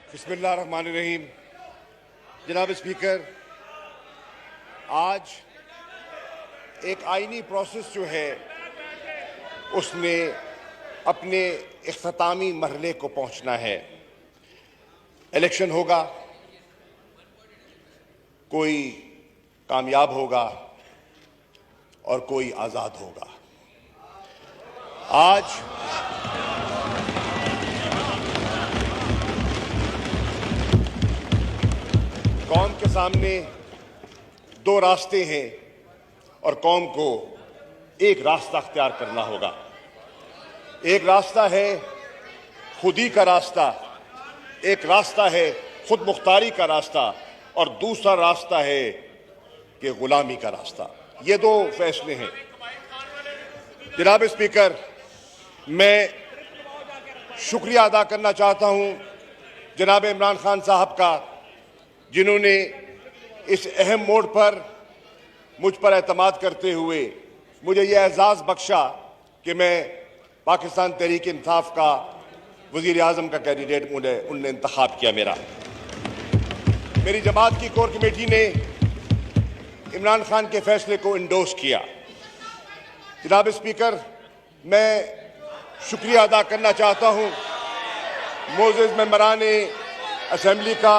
बिस्मिल्लाहिर्रहमानिर्रहीम। जनाब स्पीकर, आज एक आईनी प्रोसेस जो है उसमें अपने इख्तितामी मरहले को पहुंचना है। इलेक्शन होगा, कोई कामयाब होगा और कोई आज़ाद होगा। आज कौम के सामने दो रास्ते हैं और कौम को एक रास्ता अख्तियार करना होगा। एक रास्ता है खुदी का रास्ता, एक रास्ता है खुद मुख्तारी का रास्ता और दूसरा रास्ता है कि गुलामी का रास्ता। ये दो फैसले हैं। जनाब स्पीकर, मैं शुक्रिया अदा करना चाहता हूं जनाब इमरान खान साहब का, जिन्होंने इस अहम मोड़ पर मुझ पर एतमाद करते हुए मुझे यह एजाज़ बख्शा कि मैं पाकिस्तान तहरीक इंसाफ का वज़ीर आज़म का कैंडिडेट उनने इंतखाब किया। मेरी जमात की कोर कमेटी ने इमरान खान के फैसले को इंडोर्स किया। जनाब स्पीकर, मैं शुक्रिया अदा करना चाहता हूं मोअज़्ज़ज़ मेंबरान असेंबली का।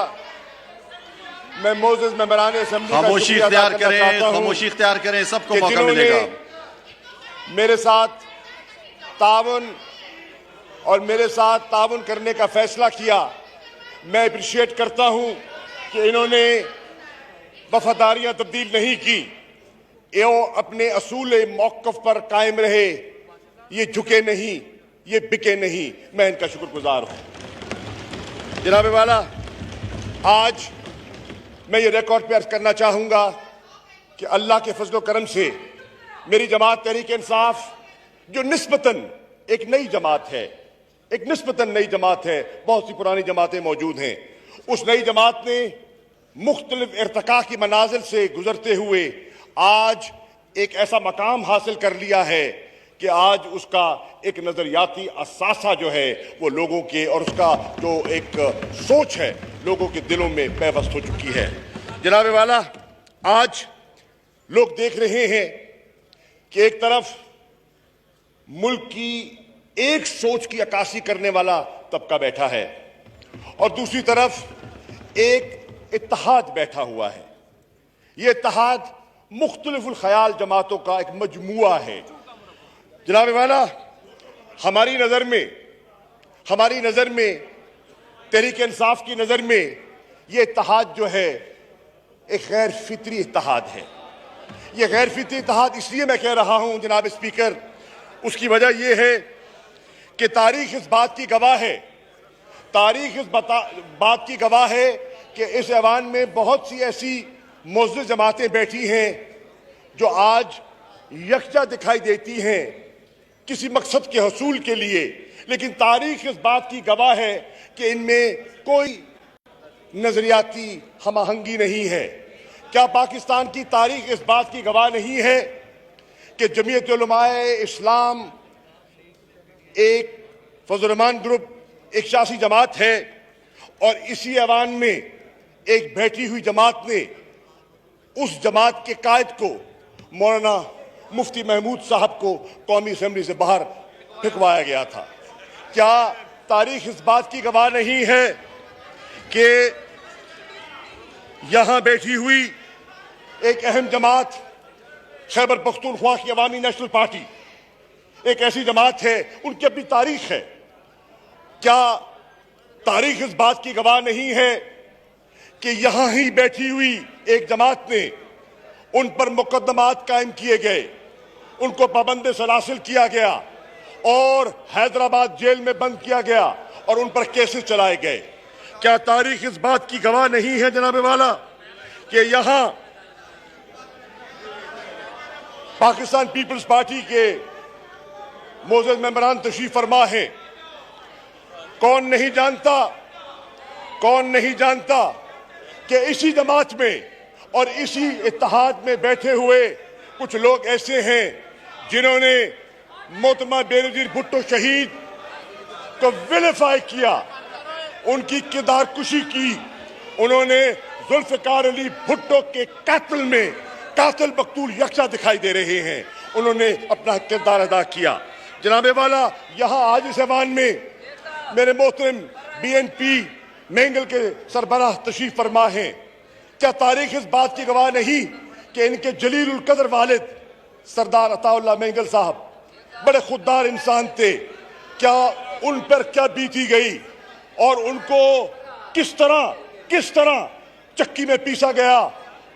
मैं मोअज़्ज़ज़ मेंबरान असेंबली का खामोशी इख्तियार करें, खामोशी इख्तियार करें, सबको मौका मिलेगा। मेरे साथ ताउन और मेरे साथ ताउन करने का फैसला किया। मैं अप्रिशिएट करता हूं कि इन्होंने वफादारियां तब्दील नहीं की, ये अपने असूल मौक़िफ़ पर कायम रहे, ये झुके नहीं, ये बिके नहीं। मैं इनका शुक्रगुजार हूं। जनाब वाला, आज मैं ये रिकॉर्ड पे अर्ज करना चाहूँगा कि अल्लाह के फजल करम से मेरी जमात तहरीक इंसाफ, जो निस्बतन एक नई जमात है, एक निस्बतन नई जमात है, बहुत सी पुरानी जमातें मौजूद हैं, उस नई जमात ने मुख्तलिफ इर्तिका की मनाजिल से गुजरते हुए आज एक ऐसा मकाम हासिल कर लिया है कि आज उसका एक नज़रियाती असासा जो है वो लोगों के और उसका जो एक सोच है लोगों के दिलों में पैवस्त हो चुकी है। जनाब वाला, आज लोग देख रहे हैं कि एक तरफ मुल्क की एक सोच की अक्कासी करने वाला तबका बैठा है और दूसरी तरफ एक इत्तेहाद बैठा हुआ है। ये इत्तेहाद मुख्तलिफुल ख्याल जमातों का एक मजमुआ है। जनाब वाला, हमारी नज़र में तहरीक इंसाफ की नज़र में ये इत्तेहाद जो है एक गैर फितरी इत्तेहाद है। ये गैर फितरी इत्तेहाद इसलिए मैं कह रहा हूं जनाब स्पीकर, उसकी वजह यह है कि तारीख इस बात की गवाह है, बात की गवाह है कि इस ऐवान में बहुत सी ऐसी मुअज़्ज़ज़ जमातें बैठी हैं जो आज यकजा दिखाई देती हैं किसी मकसद के हसूल के लिए, लेकिन तारीख इस बात की गवाह है कि इनमें कोई नजरियाती हमआहंगी नहीं है। क्या पाकिस्तान की तारीख इस बात की गवाह नहीं है कि जमीयत उलमाए इस्लाम एक फजल-रहमान ग्रुप एक सियासी जमात है और इसी ऐवान में एक बैठी हुई जमात ने उस जमात के कायद को मौलाना मुफ्ती महमूद साहब को कौमी असेंबली से बाहर फेंकवाया गया था। क्या तारीख इस बात की गवाह नहीं है कि यहां बैठी हुई एक अहम जमात खैबर पख्तूनख्वा की अवामी नेशनल पार्टी एक ऐसी जमात है, उनकी अपनी तारीख है। क्या तारीख इस बात की गवाह नहीं है कि यहां ही बैठी हुई एक जमात ने उन पर मुकदमात कायम किए गए, उनको पाबंद सलासिल किया गया और हैदराबाद जेल में बंद किया गया और उन पर केसेस चलाए गए? क्या तारीख इस बात की गवाह नहीं है जनाब वाला कि यहां पाकिस्तान पीपल्स पार्टी के मोअज़्ज़ज़ मेंबरान तशरीफ फरमा है? कौन नहीं जानता कि इसी जमात में और इसी इत्तेहाद में बैठे हुए कुछ लोग ऐसे हैं जिन्होंने मोहतरमा बेनज़ीर भुट्टो शहीद को विलिफाई किया, उनकी किरदार कुशी की। उन्होंने जुल्फिकार अली भुट्टो के कातिल में कातिल मकतूल यकसा दिखाई दे रहे हैं। उन्होंने अपना किरदार अदा किया। जनाबे वाला, यहाँ आज इस ऐवान में मेरे मोहतरम BNP मेंगल के सरबराह तशरीफ फरमा हैं। क्या तारीख इस बात की गवाह नहीं कि इनके जलील उल कदर वालिद सरदार अताउल्लाह मेंगल साहब बड़े खुददार इंसान थे। क्या उन पर क्या बीती गई और उनको किस तरह चक्की में पीसा गया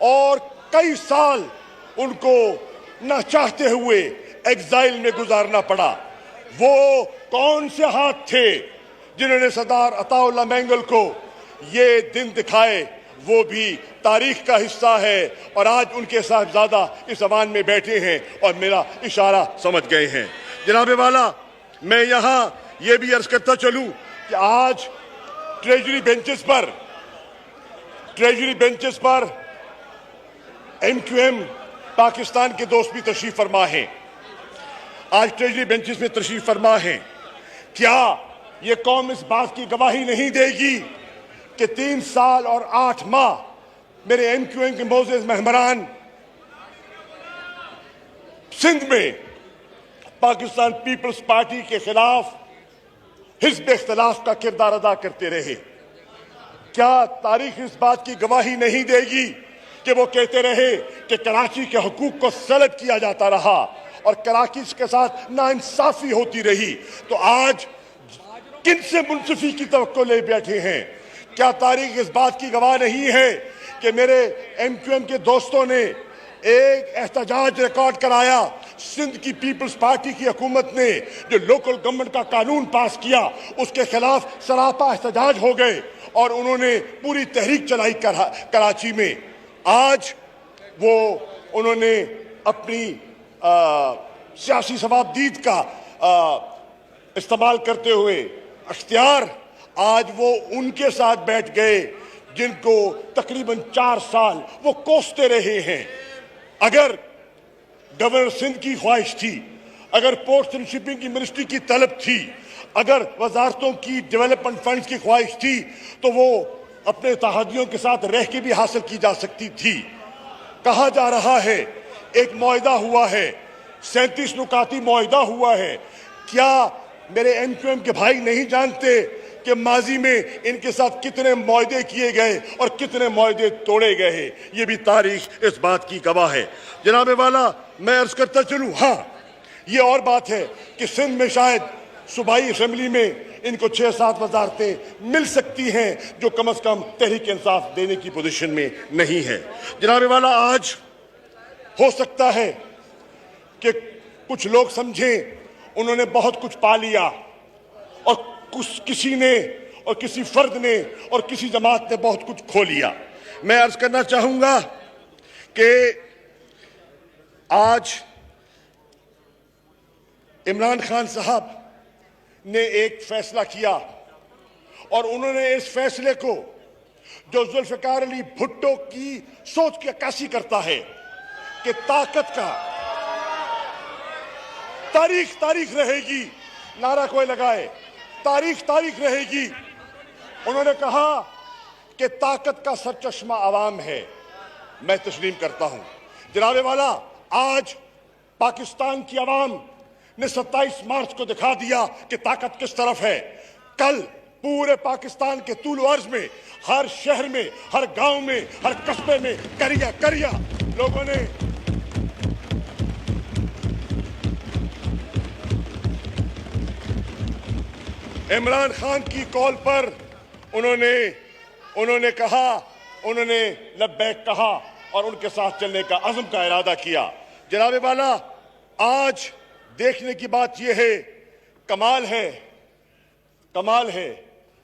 और कई साल उनको ना चाहते हुए एग्जाइल में गुजारना पड़ा। वो कौन से हाथ थे जिन्होंने सरदार अताउल्लाह मेंगल को ये दिन दिखाए? वो भी तारीख का हिस्सा है और आज उनके साहबजादा इस अवान में बैठे हैं और मेरा इशारा समझ गए हैं। जनाबे वाला, मैं यहाँ ये भी अर्ज करता चलूं कि आज ट्रेजरी बेंचेस पर MQM पाकिस्तान के दोस्त भी तशरीफ फरमा हैं। आज ट्रेजरी बेंचेस में तशरीफ फरमा हैं। क्या ये कौम इस बात की गवाही नहीं देगी कि 3 साल और 8 माह मेरे MQM के मोअज़्ज़ज़ मेहमान सिंध में पाकिस्तान पीपल्स पार्टी के खिलाफ हिज़्ब इख्तिलाफ का किरदार अदा करते रहे? क्या तारीख इस बात की गवाही नहीं देगी कि वो कहते रहे कि कराची के हुकूक को सल्ब किया जाता रहा और कराची के साथ नाइंसाफी होती रही? तो आज किनसे मुंसिफी की तवक्को ले बैठे हैं? क्या तारीख इस बात की गवाह नहीं है कि मेरे MQM के दोस्तों ने एक एहतजाज रिकॉर्ड कराया? सिंध की पीपल्स पार्टी की हुकूमत ने जो लोकल गवर्नमेंट का कानून पास किया उसके खिलाफ सरापा एहतजाज हो गए और उन्होंने पूरी तहरीक चलाई कराची में। आज उन्होंने अपनी सियासी सवाबदीद का इस्तेमाल करते हुए अख्तियार आज वो उनके साथ बैठ गए जिनको तकरीबन 4 साल वो कोसते रहे हैं। अगर गवर्नर सिंध की ख्वाहिश थी, अगर पोर्ट्स एंड शिपिंग की मिनिस्ट्री की तलब थी, अगर वजारतों की डेवलपमेंट फंड्स की ख्वाहिश थी, तो वो अपने तहादियों के साथ रह के भी हासिल की जा सकती थी। कहा जा रहा है एक मुआहिदा हुआ है, 37 नुकाती मुआहिदा हुआ है। क्या मेरे MQM के भाई नहीं जानते कि माजी में इनके साथ कितने मुआहदे किए गए और कितने मुआहदे तोड़े गए हैं? ये भी तारीख इस बात की गवाह है। जनाबे वाला, मैं अर्ज करता चलूं, हाँ, ये और बात है कि सिंध में शायद सूबाई असम्बली में इनको 6-7 वजारतें मिल सकती हैं जो कम से कम तहरीक इंसाफ देने की पोजीशन में नहीं है। जनाबे वाला, आज हो सकता है कि कुछ लोग समझें उन्होंने बहुत कुछ पा लिया और किसी ने और किसी फर्द ने और किसी जमात ने बहुत कुछ खो लिया। मैं अर्ज करना चाहूंगा कि आज इमरान खान साहब ने एक फैसला किया और उन्होंने इस फैसले को, जो जुल्फिकार अली भुट्टो की सोच की अक्कासी करता है कि ताकत का तारीख रहेगी, नारा कोई लगाए, तारीख रहेगी। उन्होंने कहा कि ताकत का सरचश्मा आवाम है। मैं तस्लीम करता हूं। जनाबे वाला, आज पाकिस्तान की आवाम ने 27 मार्च को दिखा दिया कि ताकत किस तरफ है। कल पूरे पाकिस्तान के तूल अर्ज में, हर शहर में, हर गांव में, हर कस्बे में करिया लोगों ने इमरान खान की कॉल पर उन्होंने कहा, उन्होंने लब्बैक कहा और उनके साथ चलने का अज़्म का इरादा किया। जनाबे वाला, आज देखने की बात यह है, कमाल है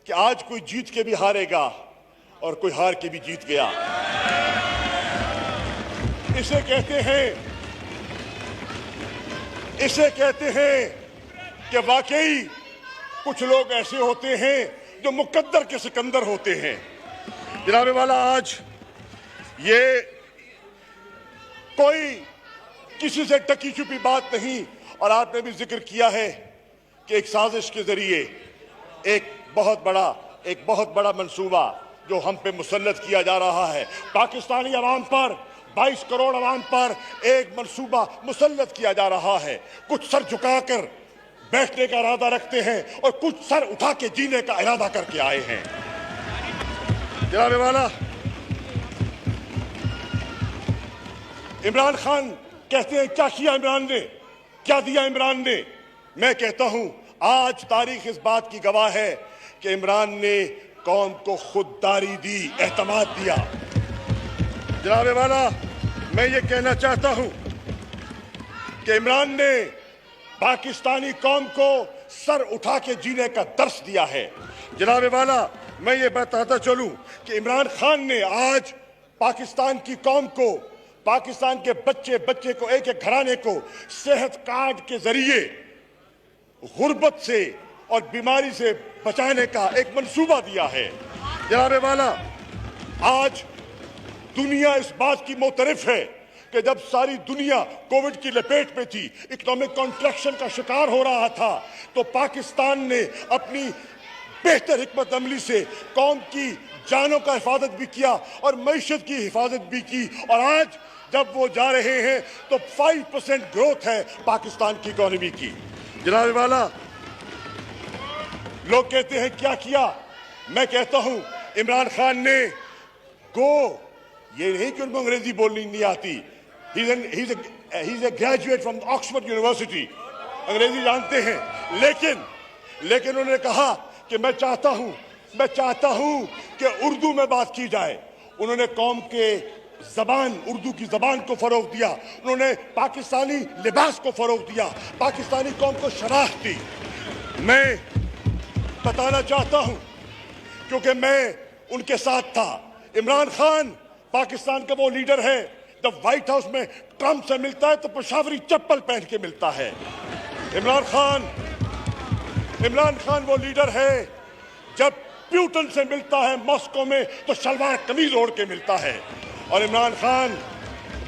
कि आज कोई जीत के भी हारेगा और कोई हार के भी जीत गया। इसे कहते हैं कि वाकई कुछ लोग ऐसे होते हैं जो मुकद्दर के सिकंदर होते हैं। जनाबे वाला, आज ये कोई किसी से टकी छुपी बात नहीं और आपने भी जिक्र किया है कि एक साजिश के जरिए एक बहुत बड़ा एक बहुत बड़ा मंसूबा जो हम पे मुसल्लत किया जा रहा है। पाकिस्तानी अवाम पर, 22 करोड़ अवाम पर एक मंसूबा मुसल्लत किया जा रहा है। कुछ सर झुकाकर बैठने का इरादा रखते हैं और कुछ सर उठा के जीने का इरादा करके आए हैं। जनाब वाला, इमरान खान कहते हैं क्या किया इमरान ने, क्या दिया इमरान ने। मैं कहता हूं आज तारीख इस बात की गवाह है कि इमरान ने कौम को खुददारी दी, एहतमाद दिया। जनाब वाला, मैं ये कहना चाहता हूं कि इमरान ने पाकिस्तानी कौम को सर उठा के जीने का दर्स दिया है। जनाब वाला, मैं ये बताता चलूं कि इमरान खान ने आज पाकिस्तान की कौम को, पाकिस्तान के बच्चे बच्चे को, एक एक घराने को सेहत कार्ड के जरिए गुर्बत से और बीमारी से बचाने का एक मंसूबा दिया है। जनाब वाला, आज दुनिया इस बात की मोतरफ है कि जब सारी दुनिया कोविड की लपेट में थी, इकोनॉमिक कॉन्ट्रैक्शन का शिकार हो रहा था, तो पाकिस्तान ने अपनी बेहतर हिकमत अमली से कौम की जानों का हिफाजत भी किया और मईशत की हिफाजत भी की। और आज जब वो जा रहे हैं तो 5% ग्रोथ है पाकिस्तान की इकोनॉमी की। जनाब वाला, लोग कहते हैं क्या किया, मैं कहता हूं इमरान खान ने ये नहीं कि उनको अंग्रेजी बोलनी नहीं आती, he is a graduate from Oxford university, अंग्रेजी जानते हैं, लेकिन उन्होंने कहा कि मैं चाहता हूं कि उर्दू में बात की जाए। उन्होंने कौम के जबान, उर्दू की जबान को फरोग दिया, उन्होंने पाकिस्तानी लिबास को फरोग दिया, पाकिस्तानी कौम को शनाख्त दी। मैं बताना चाहता हूं क्योंकि मैं उनके साथ था। इमरान खान पाकिस्तान का वो लीडर है, जब व्हाइट हाउस में ट्रंप से मिलता है तो पेशावरी चप्पल पहन के मिलता है। इमरान खान वो लीडर है, जब प्यूटन से मिलता है मॉस्को में तो सलवार कमीज ओढ़ के मिलता है। और इमरान खान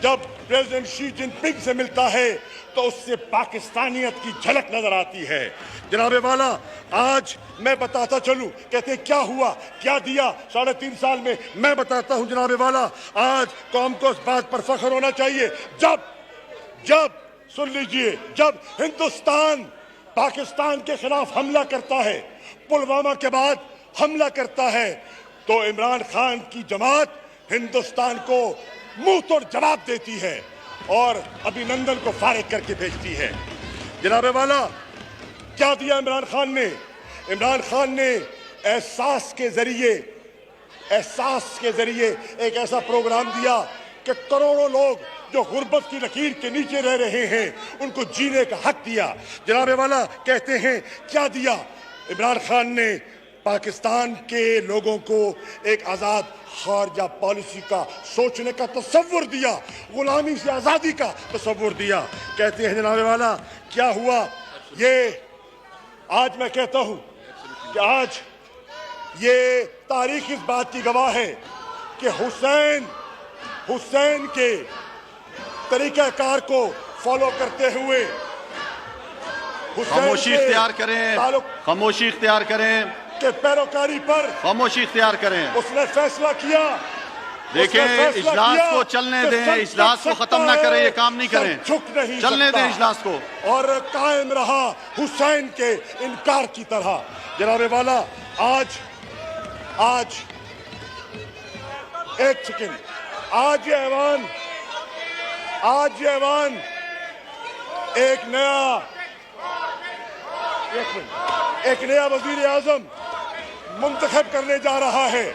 जब प्रेसिडेंट शी जिनपिंग से मिलता है तो उससे पाकिस्तानियत की झलक नजर आती है। जनाबे वाला, आज मैं बताता चलूं, कहते क्या हुआ, क्या दिया 3.5 साल में। मैं बताता हूं जनाबे वाला, आज कौम को इस बात पर फख्र होना चाहिए, जब सुन लीजिए, जब हिंदुस्तान पाकिस्तान के खिलाफ हमला करता है, पुलवामा के बाद हमला करता है, तो इमरान खान की जमात हिंदुस्तान को मुंह तोड़ जवाब देती है और अभिनंदन को फारिग करके भेजती है। जनाबे वाला, क्या दिया इमरान खान ने? इमरान खान ने एहसास के जरिए एक ऐसा प्रोग्राम दिया कि करोड़ों लोग जो गुर्बत की लकीर के नीचे रह रहे हैं उनको जीने का हक दिया। जनाबे वाला, कहते हैं क्या दिया? इमरान खान ने पाकिस्तान के लोगों को एक आजाद खारजा पॉलिसी का सोचने का तसव्वुर दिया, गुलामी से आजादी का तसव्वुर दिया। कहते हैं जनाबे वाला, क्या हुआ? ये आज मैं कहता हूं कि आज ये तारीख इस बात की गवाह है कि हुसैन के तरीक़ाकार को फॉलो करते हुए खामोशी इख्तियार करें के पैरोकारी पर खामोशी इख्तियार करें। उसने फैसला किया। देखें, इजलास को चलने दें, इजलास को खत्म ना करें, ये काम नहीं करें, चलने दें इजलास को। और कायम रहा हुसैन के इनकार की तरह। जनाबे वाला, आज एक सेकेंड, आज ये ऐवान एक नया वजीर आजम मुंतखब करने जा रहा है।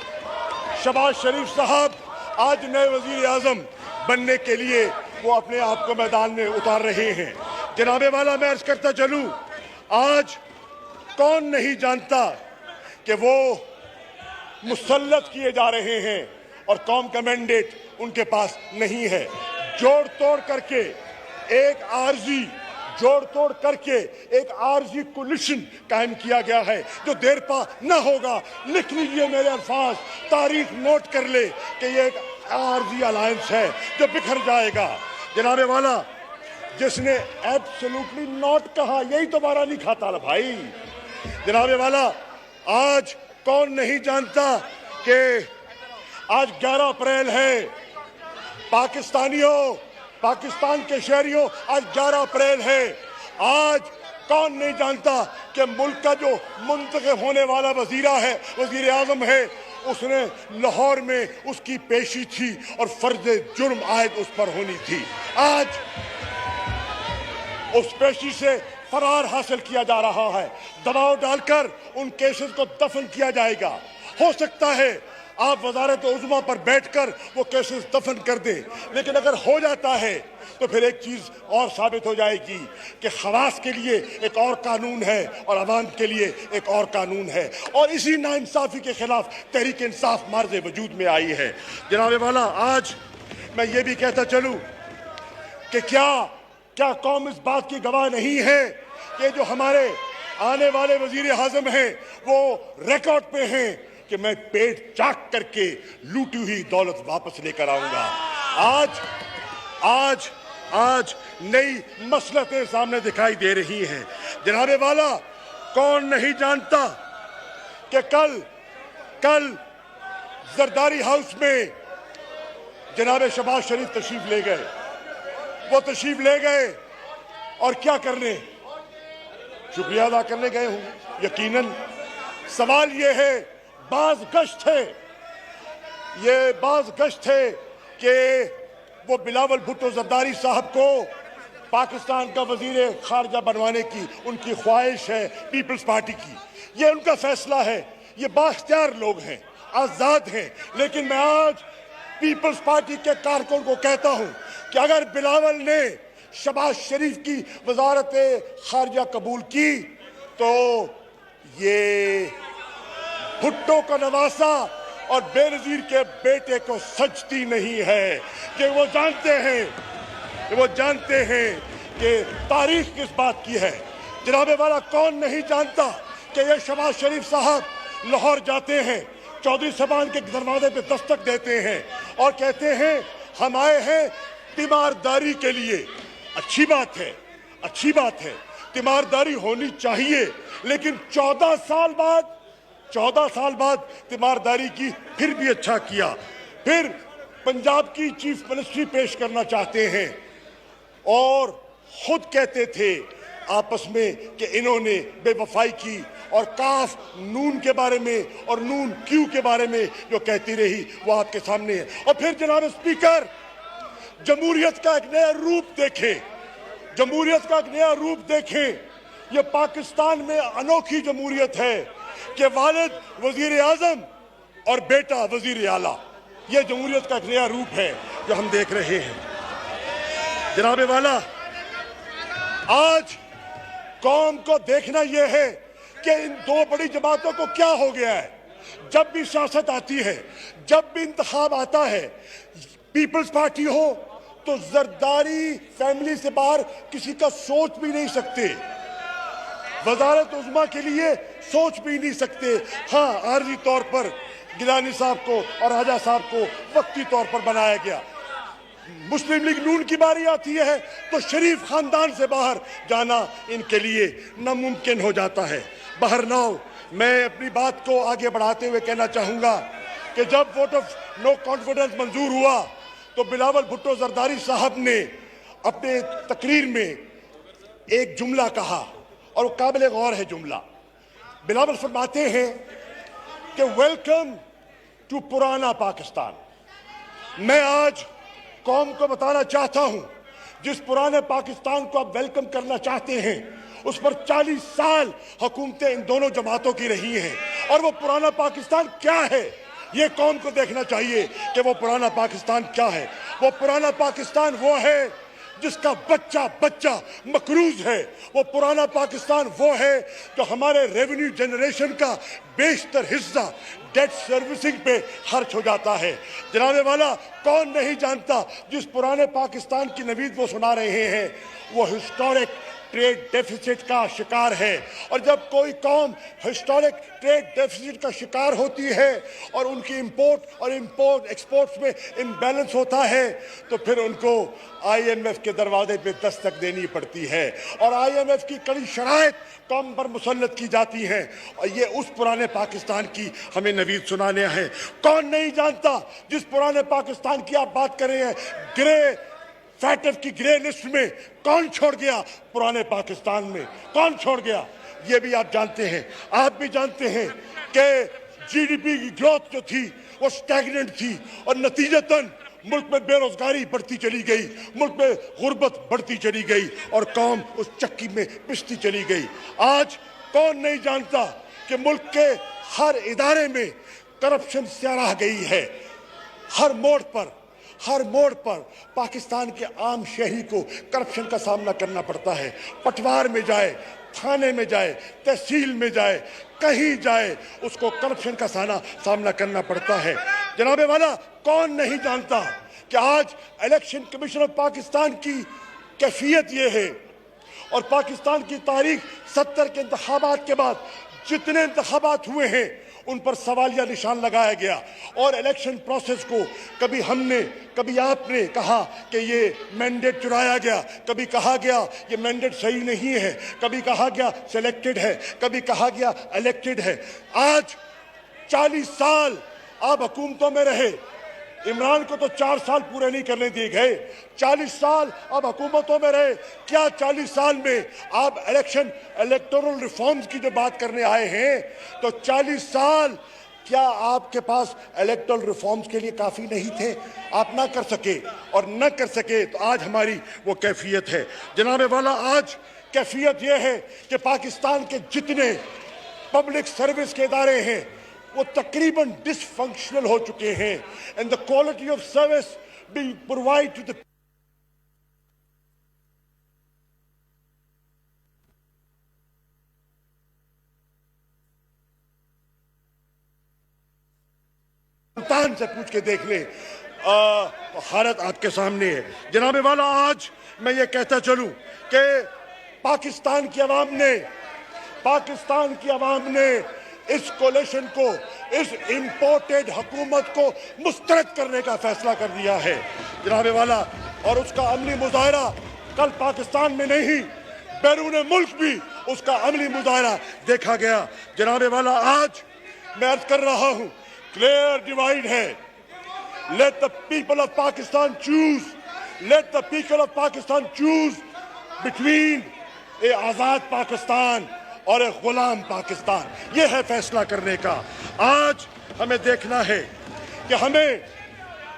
शहबाज शरीफ साहब आज नए वजीर आजम बनने के लिए वो अपने आप को मैदान में उतार रहे हैं। जनाबे वाला, मैं अर्ज करता चलूं, आज कौन नहीं जानता कि वो मुसल्लत किए जा रहे हैं और कौम का मैंडेट उनके पास नहीं है। जोड़ तोड़ करके एक आरजी कोलिशन कायम किया गया है जो देर पा न होगा। लिख लीजिए मेरे अल्फाज, तारीख नोट कर ले कि ये एक आरजी अलायंस है जो बिखर जाएगा। जनाबे वाला, जिसने एब्सोल्युटली नॉट कहा, यही तो बारा नहीं खाता ना भाई। जनाबे वाला, आज कौन नहीं जानता कि आज 11 अप्रैल है। पाकिस्तानियों, पाकिस्तान के शहरियों, आज 11 अप्रैल है। आज कौन नहीं जानता कि मुल्क का जो मुंतखब होने वाला वजीर आजम है, उसने लाहौर में उसकी पेशी थी और फर्ज जुर्म आयद उस पर होनी थी। आज उस पेशी से फरार हासिल किया जा रहा है। दबाव डालकर उन केसेस को दफन किया जाएगा। हो सकता है आप वजारत उज़्मा पर बैठकर वो केसेस दफन कर दें, लेकिन अगर हो जाता है तो फिर एक चीज और साबित हो जाएगी कि खवास के लिए एक और कानून है और अवाम के लिए एक और कानून है। और इसी नाइंसाफी के खिलाफ तहरीक इंसाफ मार्ज़े वजूद में आई है। जनाब वाला, आज मैं ये भी कहता चलूं कि क्या कौम इस बात की गवाह नहीं है कि जो हमारे आने वाले वजीर आज़म हैं वो रिकॉर्ड पे हैं कि मैं पेट चाक करके लूटी हुई दौलत वापस लेकर आऊंगा। आज नई मसलतें सामने दिखाई दे रही हैं। जनाबे वाला, कौन नहीं जानता कि कल जरदारी हाउस में जनाब शहबाज शरीफ तशरीफ ले गए। वो तशरीफ ले गए और क्या करने? शुक्रिया अदा करने गए हूं यकीनन। सवाल ये है, बाज गश्त थे कि वो बिलावल भुट्टो जरदारी साहब को पाकिस्तान का वजीर खारजा बनवाने की उनकी ख्वाहिश है पीपल्स पार्टी की। ये उनका फैसला है, ये बाख्तियार लोग हैं, आजाद हैं। लेकिन मैं आज पीपल्स पार्टी के कारकुन को कहता हूं कि अगर बिलावल ने शहबाज शरीफ की वजारत खारजा कबूल की तो ये भुट्टो का नवासा और बेनजीर के बेटे को सजती नहीं है। कि वो जानते हैं कि तारीख किस बात की है। जनाबे वाला, कौन नहीं जानता कि ये शहबाज शरीफ साहब लाहौर जाते हैं, चौधरी साहबान के दरवाजे पे दस्तक देते हैं और कहते हैं हम आए हैं तीमारदारी के लिए। अच्छी बात है, तीमारदारी होनी चाहिए, लेकिन 14 साल बाद तीमारदारी की फिर भी अच्छा किया। फिर पंजाब की चीफ मिनिस्ट्री पेश करना चाहते हैं और खुद कहते थे आपस में कि इन्होंने बेवफाई की और काफ नून के बारे में और नून क्यू के बारे में जो कहती रही वो आपके सामने है। और फिर जनाब स्पीकर, जमहूरियत का एक नया रूप देखें। ये पाकिस्तान में अनोखी जमहूरियत है कि वालिद वजीर आजम और बेटा वजीर आला। ये जमहूरियत का एक नया रूप है जो हम देख रहे हैं। जनाबे वाला, आज कौम को देखना यह है कि इन दो बड़ी जमातों को क्या हो गया है। जब भी सियासत आती है, जब भी इंतखाब आता है, पीपल्स पार्टी हो तो जरदारी फैमिली से बाहर किसी का सोच भी नहीं सकते, वजारत उज़्मा के लिए सोच भी नहीं सकते। हाँ, आर्जी तौर पर गिलानी साहब को और राजा साहब को वक्ती तौर पर बनाया गया। मुस्लिम लीग नून की बारी आती है तो शरीफ खानदान से बाहर जाना इनके लिए नामुमकिन हो जाता है। बहरनाव, मैं अपनी बात को आगे बढ़ाते हुए कहना चाहूँगा कि जब वोट ऑफ नो कॉन्फिडेंस मंजूर हुआ तो बिलावल भुट्टो जरदारी साहब ने अपने तकरीर में एक जुमला कहा और वो काबिल गौर है जुमला। बिलावल फरमाते हैं कि वेलकम टू पुराना पाकिस्तान। मैं आज कौम को बताना चाहता हूं, जिस पुराने पाकिस्तान को आप वेलकम करना चाहते हैं उस पर 40 साल हुकूमतें इन दोनों जमातों की रही हैं। और वो पुराना पाकिस्तान क्या है, ये कौम को देखना चाहिए कि वो पुराना पाकिस्तान क्या है। वो पुराना पाकिस्तान वो है जिसका बच्चा मकरूज है। वो पुराना पाकिस्तान वो है जो हमारे रेवेन्यू जनरेशन का बेशतर हिस्सा डेट सर्विसिंग पे खर्च हो जाता है। जनाबे वाला, कौन नहीं जानता जिस पुराने पाकिस्तान की नवीद वो सुना रहे हैं वो हिस्टोरिक ट्रेड डेफिसिट का शिकार है। और जब कोई कौम हिस्टोरिक ट्रेड डेफिसिट का शिकार होती है और उनकी इंपोर्ट एक्सपोर्ट्स में इम्बैलेंस होता है तो फिर उनको IMF के दरवाजे पे दस्तक देनी पड़ती है और IMF की कड़ी शराइत कौम पर मुसल्लत की जाती हैं। और ये उस पुराने पाकिस्तान की हमें नवीद सुनाने हैं। कौन नहीं जानता जिस पुराने पाकिस्तान की आप बात कर रहे हैं, फैटफ की ग्रे लिस्ट में कौन छोड़ गया? पुराने पाकिस्तान में कौन छोड़ गया? ये भी आप जानते हैं। आप भी जानते हैं कि GDP की ग्रोथ जो थी वो स्टैग्नेंट थी और नतीजतन मुल्क में बेरोजगारी बढ़ती चली गई, मुल्क में गुर्बत बढ़ती चली गई और कौम उस चक्की में पिसती चली गई। आज कौन नहीं जानता कि मुल्क के हर इदारे में करप्शन सराह गई है। हर मोड़ पर पाकिस्तान के आम शहरी को करप्शन का सामना करना पड़ता है। पटवार में जाए, थाने में जाए, तहसील में जाए, कहीं जाए, उसको करप्शन का सामना करना पड़ता है। जनाबे वाला, कौन नहीं जानता कि आज इलेक्शन कमीशन ऑफ पाकिस्तान की कैफियत ये है और पाकिस्तान की तारीख 70 के इंतखाबात के बाद जितने इंतखाबात हुए हैं उन पर सवालिया निशान लगाया गया और इलेक्शन प्रोसेस को कभी हमने कभी आपने कहा कि ये मैंडेट चुराया गया, कभी कहा गया ये मैंडेट सही नहीं है, कभी कहा गया सिलेक्टेड है, कभी कहा गया इलेक्टेड है। आज 40 साल आप हुकूमतों में रहे, इमरान को तो 4 साल पूरे नहीं करने दिए गए। 40 साल अब हुकूमतों में रहे, क्या 40 साल में आप इलेक्टोरल रिफॉर्म्स की जो बात करने आए हैं तो 40 साल क्या आपके पास इलेक्टोरल रिफॉर्म्स के लिए काफ़ी नहीं थे? आप ना कर सके और न कर सके तो आज हमारी वो कैफियत है। जनाबे वाला, आज कैफियत ये है कि पाकिस्तान के जितने पब्लिक सर्विस के इदारे हैं वो तकरीबन डिसफंक्शनल हो चुके हैं and the quality of service being provide to the सुल्तान से पूछ के देख ले, तो हालत आपके सामने है। जनाबे वाला, आज मैं ये कहता चलूं कि पाकिस्तान की आवाम ने इस कोलिशन को, इस इंपोर्टेड हुकूमत को मुस्तरद करने का फैसला कर दिया है जनाबे वाला, और उसका अमली मुजाहरा कल पाकिस्तान में नहीं बैरून मुल्क भी उसका अमली मुजाहरा देखा गया। जनाबे वाला, आज मैं अर्ज कर रहा हूं, क्लियर डिवाइड है। Let the people of Pakistan choose between a आजाद पाकिस्तान और एक गुलाम पाकिस्तान। ये है फैसला करने का। आज हमें देखना है कि हमें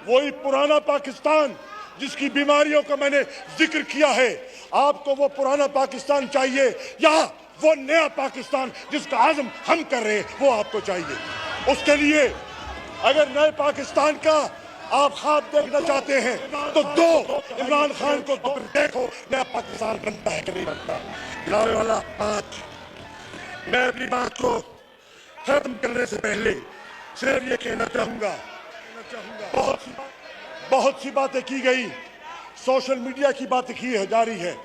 वही पुराना पाकिस्तान जिसकी बीमारियों का मैंने जिक्र किया है, आपको वो पुराना पाकिस्तान चाहिए या वो नया पाकिस्तान जिसका आज़म हम कर रहे हैं वो आपको चाहिए? उसके लिए अगर नए पाकिस्तान का आप ख्वाब देखना चाहते हैं तो दो इमरान खान को देखो, नया पाकिस्तान बनता है कि नहीं बनता। जनाबे वाला, आज मैं अपनी बात को खत्म करने से पहले सिर्फ ये कहना चाहूंगा, बहुत सी बातें की गई, सोशल मीडिया की बातें की जा रही है।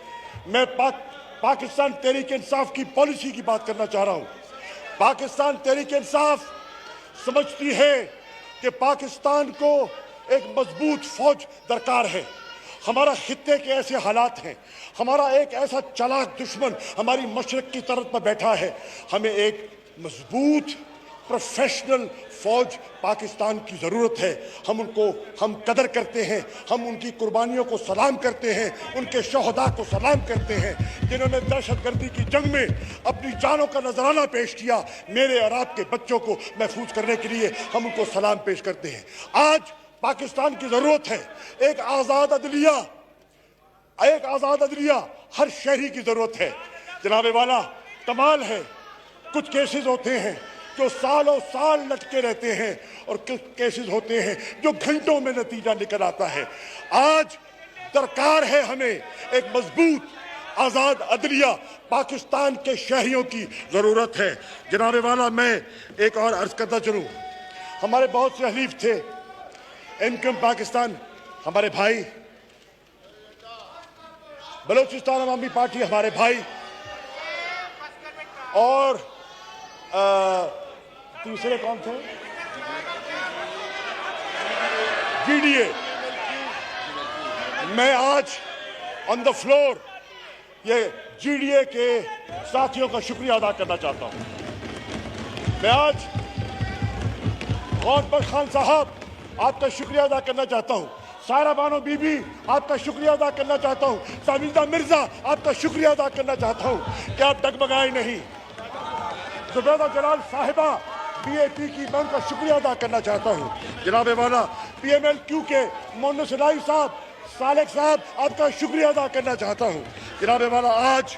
मैं पाकिस्तान तहरीक इंसाफ की पॉलिसी की बात करना चाह रहा हूं। पाकिस्तान तहरीक इंसाफ समझती है कि पाकिस्तान को एक मजबूत फौज दरकार है। हमारा खित्ते के ऐसे हालात हैं, हमारा एक ऐसा चालाक दुश्मन हमारी मशरक की तरफ पर बैठा है। हमें एक मजबूत प्रोफेशनल फौज पाकिस्तान की ज़रूरत है। हम कदर करते हैं, हम उनकी कुर्बानियों को सलाम करते हैं, उनके शहदा को सलाम करते हैं जिन्होंने दहशतगर्दी की जंग में अपनी जानों का नजराना पेश किया। मेरे और आपके बच्चों को महफूज करने के लिए हम उनको सलाम पेश करते हैं। आज पाकिस्तान की ज़रूरत है एक आज़ाद अदलिया, हर शहरी की ज़रूरत है। जनाबे वाला, कमाल है, कुछ केसेस होते हैं जो सालों साल लटके रहते हैं और कुछ केसेस होते हैं जो घंटों में नतीजा निकल आता है। आज दरकार है हमें एक मजबूत आज़ाद अदलिया, पाकिस्तान के शहरियों की ज़रूरत है। जनाबे वाला, मैं एक और अर्ज़ करता चलूँ, हमारे बहुत से हलीफ थे इनकम पाकिस्तान, हमारे भाई बलूचिस्तान अवामी पार्टी हमारे भाई, और तीसरे कौन थे? जीडीए। मैं आज ऑन द फ्लोर ये जीडीए के साथियों का शुक्रिया अदा करना चाहता हूं। मैं आज गौर खान साहब आपका शुक्रिया अदा करना चाहता हूं। सारा बानो बीबी आपका शुक्रिया अदा करना चाहता हूं। साबिदा मिर्जा आपका शुक्रिया अदा करना चाहता हूं कि आप डगमगाए नहीं। जुबैदा जलाल साहिबा बीएपी की, मैं उनका शुक्रिया अदा करना चाहता हूं। जनाब वाला पीएमएलक्यू के मोहम्मद सलाई साहब, सालेक साहब, आपका शुक्रिया अदा करना चाहता हूं। जनाब वाला आज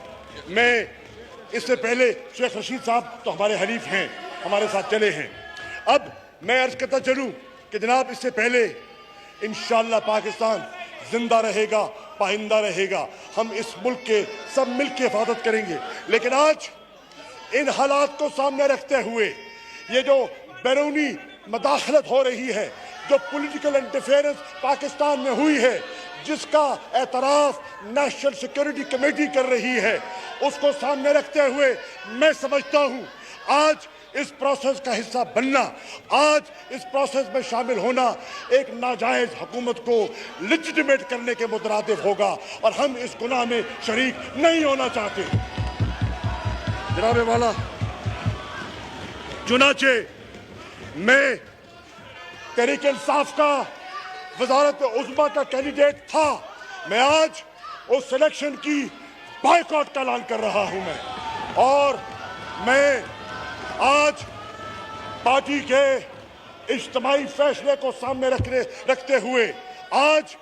मैं, इससे पहले शेख रशीद साहब तो हमारे हरीफ हैं, हमारे साथ चले हैं। अब मैं अर्ज करता चलूं कि जनाब इससे पहले इंशाअल्लाह पाकिस्तान जिंदा रहेगा, पाइंदा रहेगा। हम इस मुल्क के सब मिल के हिफाजत करेंगे। लेकिन आज इन हालात को सामने रखते हुए ये जो बैरूनी मदाखलत हो रही है, जो पॉलिटिकल इंटरफेरेंस पाकिस्तान में हुई है, जिसका एतराफ नेशनल सिक्योरिटी कमेटी कर रही है, उसको सामने रखते हुए मैं समझता हूं आज इस प्रोसेस का हिस्सा बनना, आज इस प्रोसेस में शामिल होना एक नाजायज हुकूमत को लेजिटिमेट करने के मुतरादिफ होगा, और हम इस गुनाह में शरीक नहीं होना चाहते। जनाब वाला, चुनाचे मैं तहरीक इंसाफ का वजारत उज़्मा का कैंडिडेट था। मैं आज उस सिलेक्शन की बायकॉट का ऐलान कर रहा हूं मैं, और मैं आज पार्टी के इज्तिमाई फैसले को सामने रखते हुए आज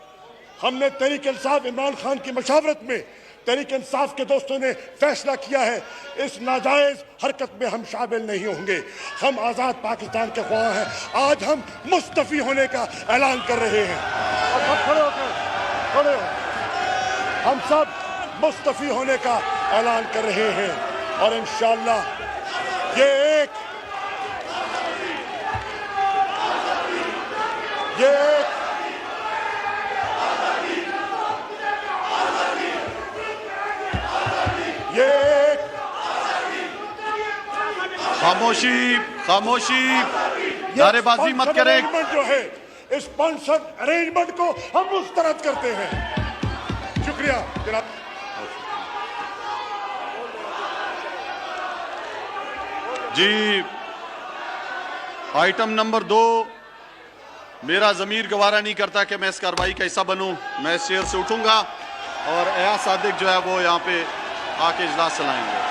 हमने तहरीक इंसाफ इमरान खान की मशावरत में तहरीक इंसाफ के दोस्तों ने फैसला किया है, इस नाजायज हरकत में हम शामिल नहीं होंगे। हम आज़ाद पाकिस्तान के ख्वाह हैं। आज हम मुस्तफ़ी होने का ऐलान कर रहे हैं, और सब खड़े हो, हम सब मुस्तफ़ी होने का ऐलान कर रहे हैं। और इंशाअल्लाह ये एक खामोशी, खामोशी, नारेबाजी मत करें। जो है स्पॉन्सर्ड अरेंजमेंट को हम मुस्तरद करते हैं। शुक्रिया जनाब। जी, आइटम नंबर 2, मेरा ज़मीर गवारा नहीं करता कि मैं इस कार्रवाई का हिस्सा बनूं। मैं इस चेयर से उठूंगा और एयाज सादिक जो है वो यहाँ पे आके इजलास चलाएंगे।